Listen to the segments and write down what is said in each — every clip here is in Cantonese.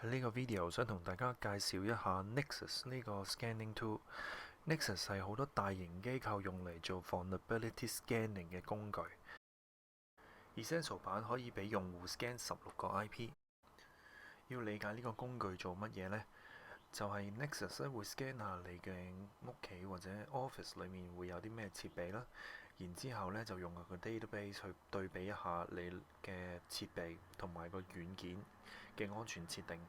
喺呢個 video 想同大家介紹一下 Nexus 呢個 scanning tool。Nexus 係好多大型機構用嚟做 vulnerability scanning 嘅工具。Essential 版可以俾用戶 scan 16個 IP。要理解呢個工具做乜嘢呢？就係 Nexus 咧會 scan 下你嘅屋企或者 office 裡面會有啲咩設備啦，然之後咧就用個 database 去對比一下你嘅設備同埋個軟件嘅安全設定，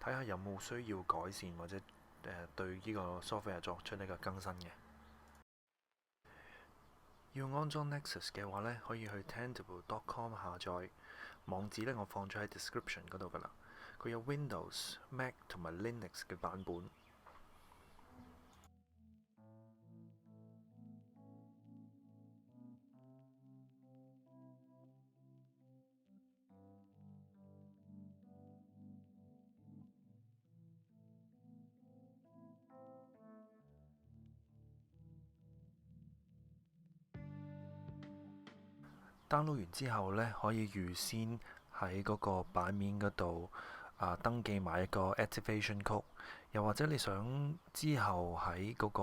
睇下有冇需要改善或者對呢個 software 作出呢個更新嘅。要安裝 Nexus 嘅話咧，可以去 Tenable.com 下載，網址咧我放咗喺 description 嗰度㗎啦。佢有 Windows、Mac 同埋 Linux 嘅版本。download 完之後呢，可以預先喺嗰個版面嗰度登記埋一個 activation code，又或者你想之後喺嗰個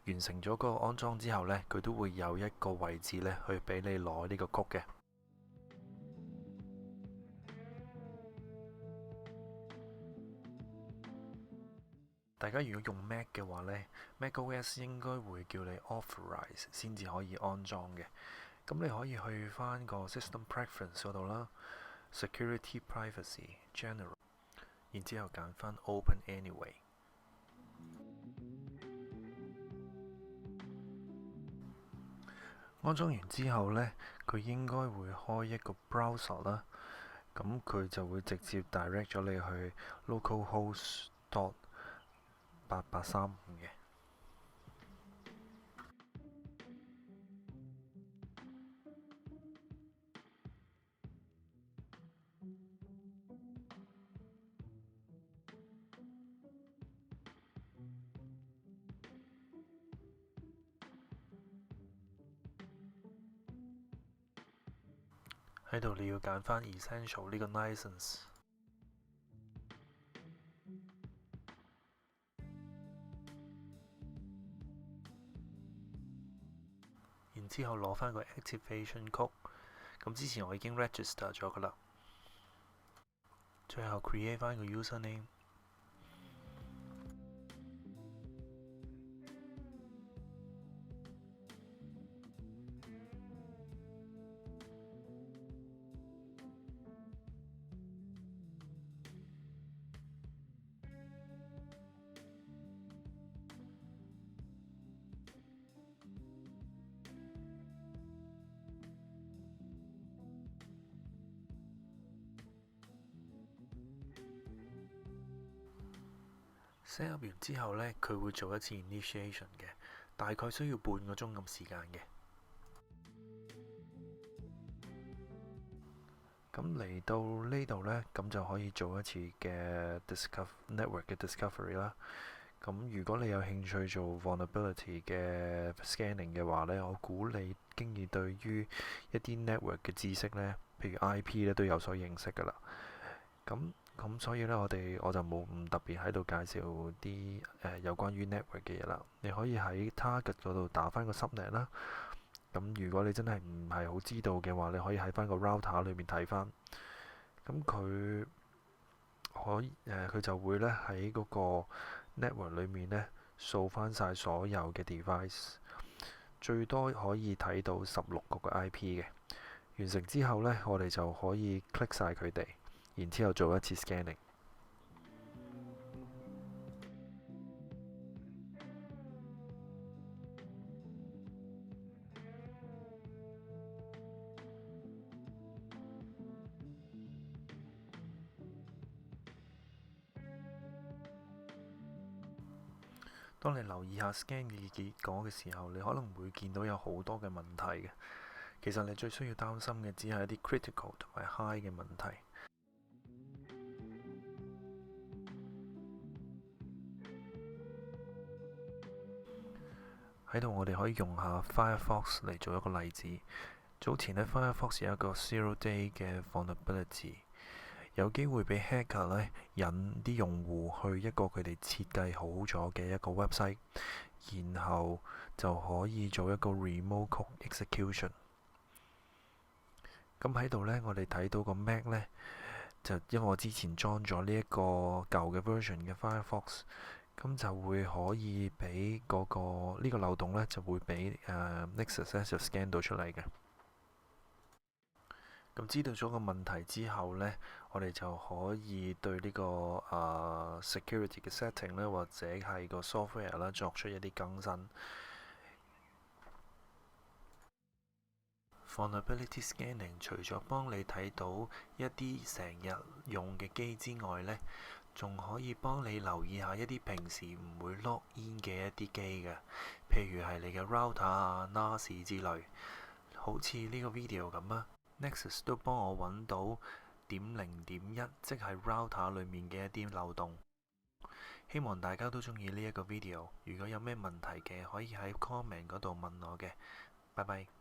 完成咗嗰個安裝之後呢，佢都會有一個位置呢去俾你攞呢個 code 嘅。大家如果用 Mac 嘅話呢， MacOS 應該會叫你 authorize 先至可以安裝嘅。咁你可以去返個 System Preference 嗰度啦， Security Privacy General， 然之後揀返 Open Anyway。安裝完之後呢，佢應該會開一個 browser 啦，咁佢就會直接 direct 咗你去 localhost.8835 嘅。喺度你要揀返 Essential 呢個 license， 然之後攞返個 activation code。咁之前我已經 register 咗㗎啦，最後 create 返個 username。set up 完之後呢，佢會做一次 initiation 嘅，大概需要半個鐘咁時間嘅。咁嚟到呢度呢，咁就可以做一次嘅 network 嘅 discovery 啦。咁如果你有興趣做 vulnerability 嘅 scanning 嘅話呢，我估你經已對於一啲 network 嘅知識呢，譬如 IP 呢，都有所認識㗎啦。咁所以呢，我就冇唔特別喺度介紹啲有關於 network 嘅嘢啦。你可以喺 target 嗰度打返個 subnet 啦。咁如果你真係唔係好知道嘅話，你可以喺返個 router 裏面睇返。咁佢就會呢喺嗰個 network 裏面呢掃返晒所有嘅 device， 最多可以睇到16個 IP 嘅。完成之後呢，我哋就可以 click 晒佢哋，然之後做一次 scanning。當你留意下 scan 嘅結果嘅時候，你可能會見到有好多嘅問題嘅。其實你最需要擔心嘅只係一啲 critical 同埋 high 嘅問題。喺度我哋可以用下 Firefox 嚟做一個例子。早前呢 Firefox 有一個 Zero Day 嘅 vulnerability，有機會俾 hacker 咧引啲用戶去一個佢哋設計好咗嘅一個 website， 然後就可以做一個 remote code execution。咁喺度呢，我哋睇到個 Mac 呢，就因為我之前裝咗呢一個舊嘅 version 嘅 Firefox， 咁就會可以俾嗰個呢個漏洞呢，就會俾Nexus 咧就 scan 到出嚟嘅。咁知道咗個問題之後呢，我哋就可以對呢個security 嘅 setting 咧，或者係個 software 啦，作出一啲更新。Vulnerability scanning 除咗幫你睇到一啲成日用嘅機之外呢，仲可以幫你留意下一啲平時唔會 log in 嘅一啲機嘅，譬如係你嘅 router 啊、NAS 之類。好似呢個 video 咁啊，Nexus 都幫我揾到.0.1，即係 router 裡面嘅一啲漏洞。希望大家都中意呢一個 video。如果有咩問題嘅，可以喺 comment 嗰度問我嘅。拜拜。